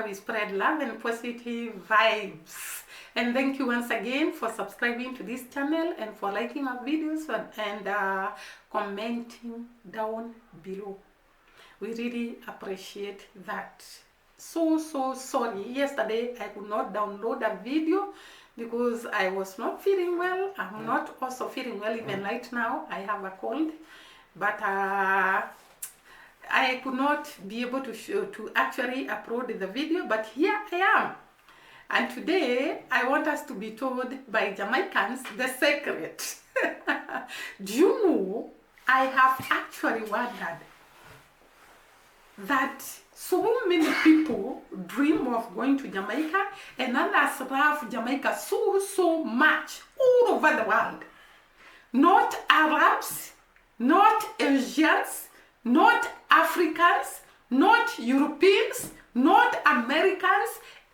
where we spread love and positive vibes. And thank you once again for subscribing to this channel and for liking our videos and commenting down below. We really appreciate that. So sorry. Yesterday I could not download a video because I was not feeling well. I'm not also feeling well even right now. I have a cold, but I could not be able to actually upload the video, but here I am. And today I want us to be told by Jamaicans the secret. Do you know, I have actually wondered that so many people dream of going to Jamaica and others love Jamaica so much all over the world. Not Arabs, not Asians, not Africans, not Europeans, not Americans.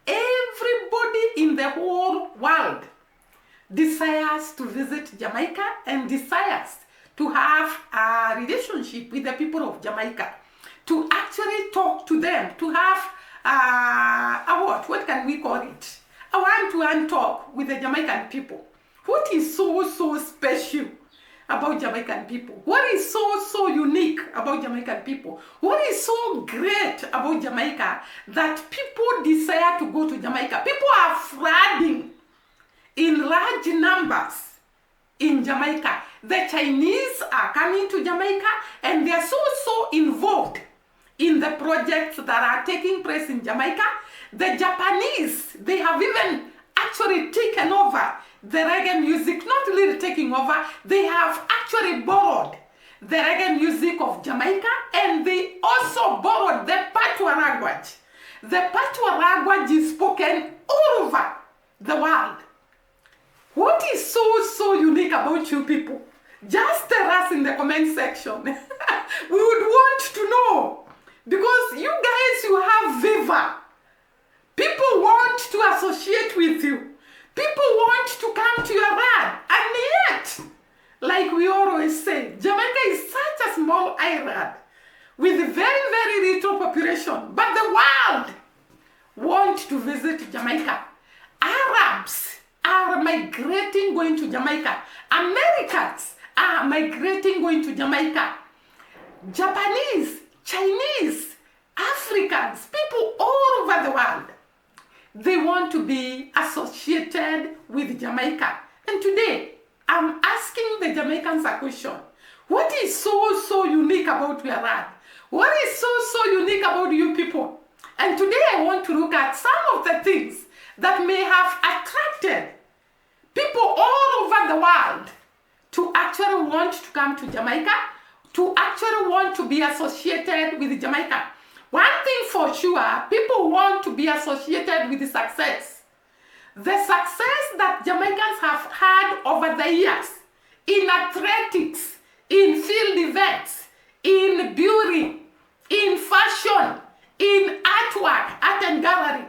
Everybody in the whole world desires to visit Jamaica and desires to have a relationship with the people of Jamaica, to actually talk to them, to have what can we call it? A one-to-one talk with the Jamaican people. What is so special about Jamaican people? What is so unique about Jamaican people? What is so great about Jamaica that people desire to go to Jamaica? People are flooding in large numbers in Jamaica. The Chinese are coming to Jamaica and they are so involved in the projects that are taking place in Jamaica. The Japanese, they have even actually taken over the reggae music, not really taking over, they have actually borrowed the reggae music of Jamaica, and they also borrowed the patois language. The patois language is spoken all over the world. What is so unique about you people? Just tell us in the comment section. We would want to know, because you guys, you have viva. People want to associate with you. People want to come to your land, and yet, like we always say, Jamaica is such a small island with very little population, but the world want to visit Jamaica. Arabs are migrating going to Jamaica. Americans are migrating going to Jamaica. Japanese, Chinese, Africans, people all over the world, they want to be associated with Jamaica. And today, I'm asking the Jamaicans a question. What is so unique about your land? What is so unique about you people? And today I want to look at some of the things that may have attracted people all over the world to actually want to come to Jamaica, to actually want to be associated with Jamaica. One thing for sure, people want to be associated with success. The success that Jamaicans have had over the years in athletics, in field events, in beauty, in fashion, in artwork, art and gallery.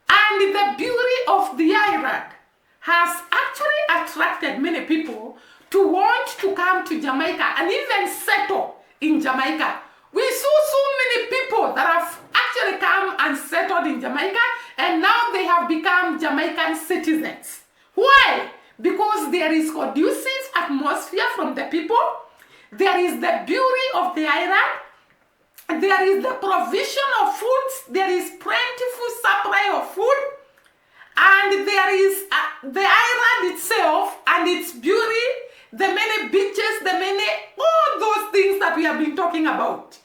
And the beauty of the island has actually attracted many people to want to come to Jamaica and even settle in Jamaica. We saw so many people that have actually come and settled in Jamaica, and now they have become Jamaican citizens. Why? Because there is conducive atmosphere from the people, there is the beauty of the island, there is the provision of foods, there is plentiful supply of food, and there is the island itself and its beauty, the many beaches, all those things that we have been talking about.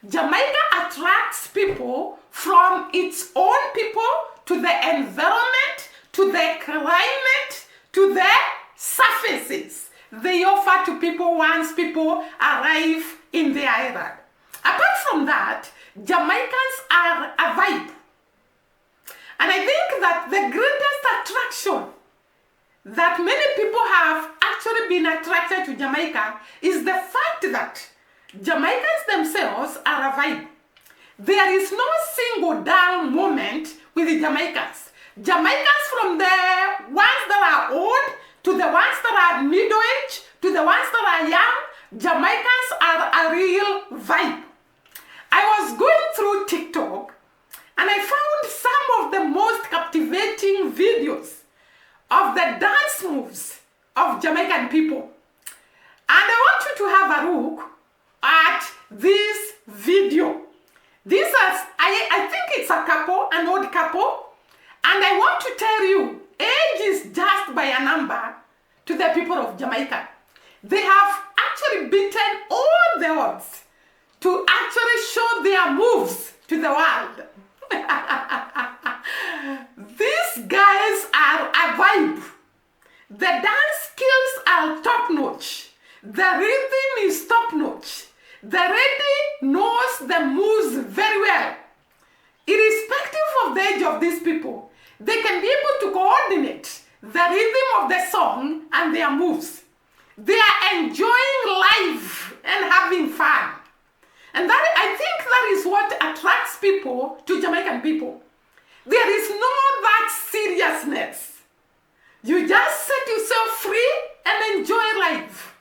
Jamaica attracts people from its own people to the environment, to the climate, to the surfaces they offer to people once people arrive in the island. Apart from that, Jamaicans are a vibe. And I think that the greatest attraction that many people have actually been attracted to Jamaica is the fact that Jamaicans themselves are a vibe. There is no single dull moment with the Jamaicans. Jamaicans, from the ones that are old to the ones that are middle-aged to the ones that are young, Jamaicans are a real vibe. I was going through TikTok and I found some of the most captivating videos of the dance moves of Jamaican people. And I want you to have a look at this video. This is, I think it's a couple, an old couple, and I want to tell you, age is just by a number to the people of Jamaica. They have actually beaten all the odds to actually show their moves to the world. These guys are a vibe. The dance skills are top-notch. The rhythm is top-notch. The lady knows the moves very well. Irrespective of the age of these people, they can be able to coordinate the rhythm of the song and their moves. They are enjoying life and having fun. And that, I think that is what attracts people to Jamaican people. There is no that seriousness. You just set yourself free and enjoy life.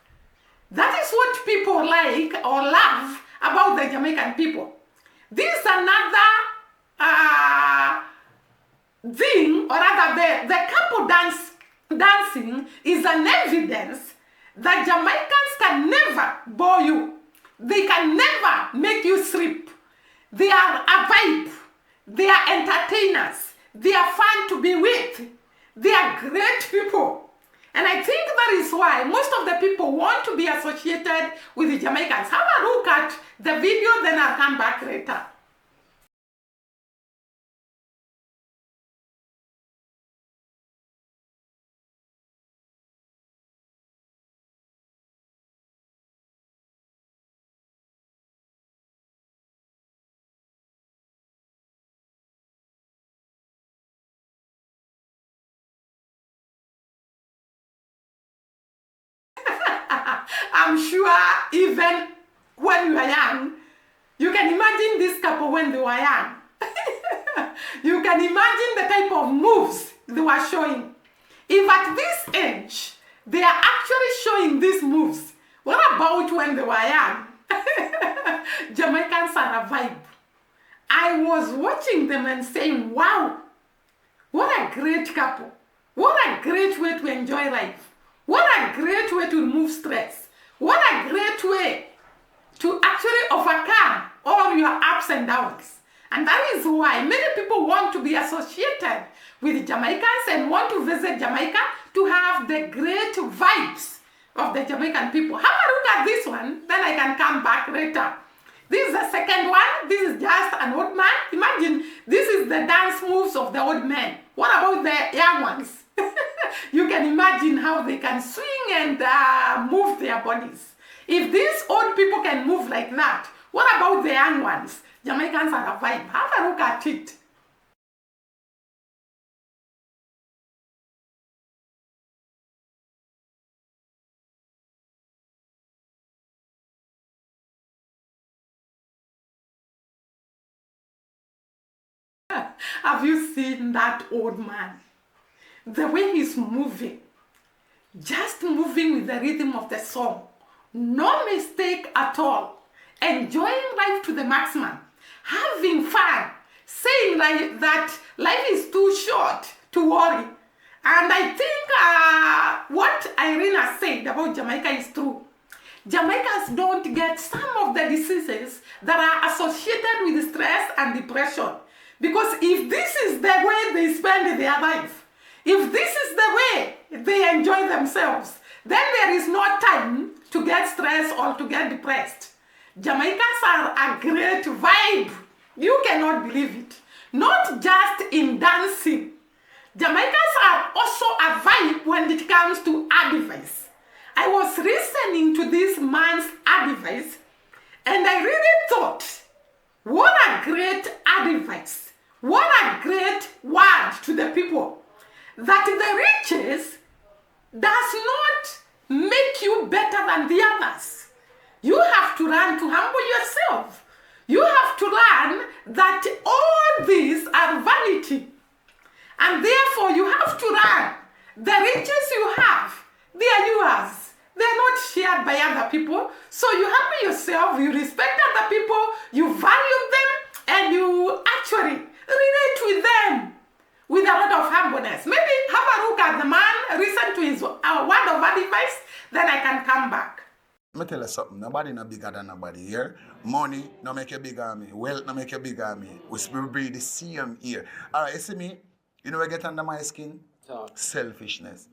That is what people like or love about the Jamaican people. This is another thing, or rather the couple dancing is an evidence that Jamaicans can never bore you. They can never make you sleep. They are a vibe. They are entertainers. They are fun to be with. They are great people. And I think that is why most of the people want to be associated with the Jamaicans. Have a look at the video, then I'll come back later. I'm sure even when you are young, you can imagine this couple when they were young. You can imagine the type of moves they were showing. If at this age, they are actually showing these moves, what about when they were young? Jamaicans are a vibe. I was watching them and saying, wow, what a great couple. What a great way to enjoy life. What a great way to remove stress. What a great way to actually overcome all your ups and downs. And that is why many people want to be associated with Jamaicans and want to visit Jamaica to have the great vibes of the Jamaican people. Have a look at this one, then I can come back later. This is the second one. This is just an old man. Imagine, this is the dance moves of the old men. What about the young ones? You can imagine how they can swing and move their bodies. If these old people can move like that, what about the young ones? Jamaicans are a vibe. Have a look at it. Have you seen that old man? The way he's moving, just moving with the rhythm of the song. No mistake at all. Enjoying life to the maximum. Having fun. Saying like that life is too short to worry. And I think what Irina said about Jamaica is true. Jamaicans don't get some of the diseases that are associated with stress and depression. Because if this is the way they spend their life, if this is the way they enjoy themselves, then there is no time to get stressed or to get depressed. Jamaicans are a great vibe. You cannot believe it. Not just in dancing. Jamaicans are also a vibe when it comes to advice. I was listening to this man's advice and I really thought, what a great advice. What a great word to the people. That the riches does not make you better than the others. You have to learn to humble yourself. You have to learn that all these are vanity. And therefore you have to learn the riches you have, they are yours. They are not shared by other people. So you humble yourself, you respect other people, you value them, and you actually relate with them with a lot of humbleness. Maybe have a look at the man, listen to his word of advice, then I can come back. Let me tell you something. Nobody no bigger than nobody here. Money no make you bigger than me. Wealth no make you bigger than me. We breathe the same here. Alright, you see me? You know what get under my skin? Selfishness.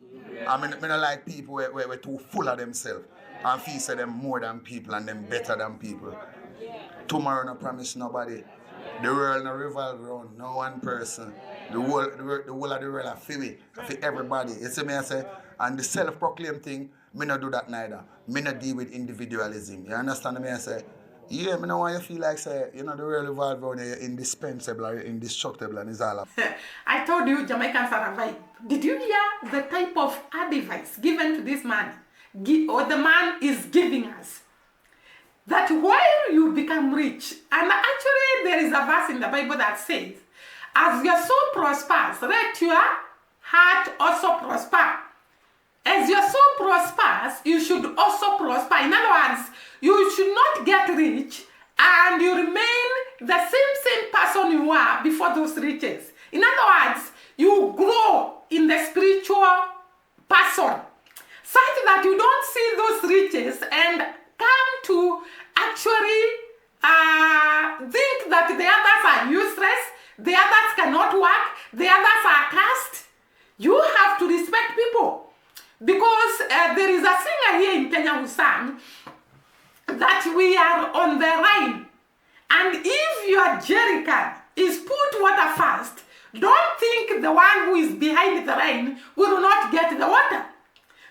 I mean, I don't like people who are too full of themselves and feel say them more than people and them better than people. Tomorrow no promise nobody. The world no revolve around no one person. The whole of the world are for everybody. You see me I say? And the self-proclaimed thing, me not do that neither. Me not deal with individualism. You understand me I say? Yeah, me no want you feel like say, you know, the world revolve around you're indispensable or indestructible and it's all up. I told you Jamaicans are a vibe. Did you hear the type of advice given to this man? Or the man is giving us? That while you become rich, and actually there is a verse in the Bible that says, as your soul prospers, let your heart also prosper. As your soul prospers, you should also prosper. In other words, you should not get rich and you remain the same person you were before those riches. In other words, you grow in the spiritual person such that you don't see those riches and come to actually think that the others are useless, the others cannot work, the others are cursed. You have to respect people. Because there is a singer here in Kenya who sang that we are on the Rhine. And if your jerrycan is put water first, don't think the one who is behind the Rhine will not get the water.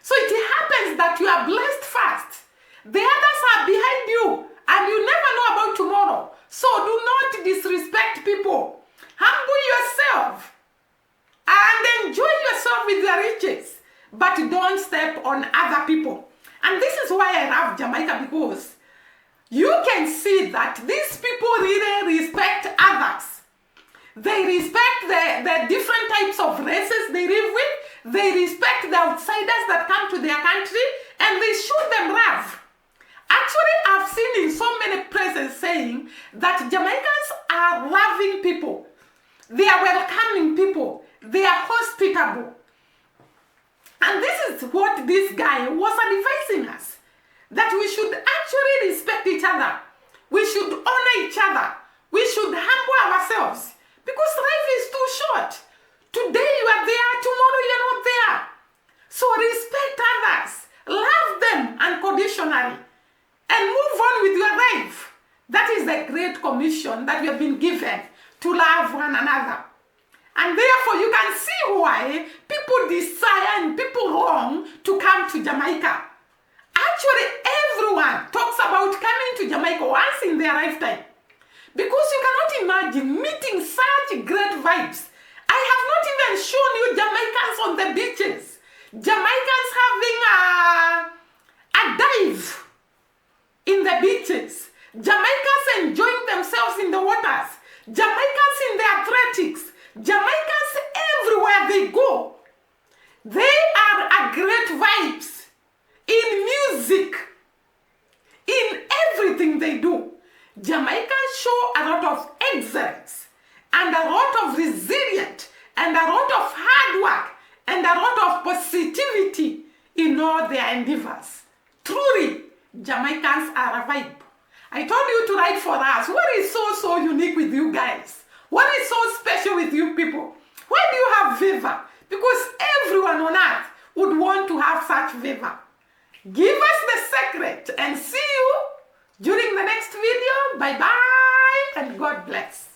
So it happens that you are blessed first. The others are behind you and you never know about tomorrow. So do not disrespect people. Humble yourself and enjoy yourself with your riches. But don't step on other people. And this is why I love Jamaica, because you can see that these people really respect others. They respect the different types of races they live with. They respect the outsiders that come to their country and they show them love. Actually, I've seen in so many places saying that Jamaicans are loving people. They are welcoming people. They are hospitable. And this is what this guy was advising us, that we should actually respect each other. We should honor each other. We should humble ourselves because life is too short. Today you are there, tomorrow you are not there. So respect others, love them unconditionally, and move on with your life. That is the great commission that we have been given, to love one another. And therefore, you can see why people desire and people long to come to Jamaica. Actually, everyone talks about coming to Jamaica once in their lifetime. Because you cannot imagine meeting such great vibes. I have not even shown you Jamaicans on the beaches. Jamaicans having a dive in the beaches. Jamaicans enjoying themselves in the waters. Jamaicans in the athletics. Jamaicans everywhere they go. They are a great vibes in music, in everything they do. Jamaicans show a lot of excellence and a lot of resilience and a lot of hard work and a lot of positivity in all their endeavors. Truly, Jamaicans are a vibe. I told you to write for us. What is so unique with you guys? What is so special with you people? Why do you have favor? Because everyone on earth would want to have such favor. Give us the secret and see you during the next video. Bye-bye and God bless.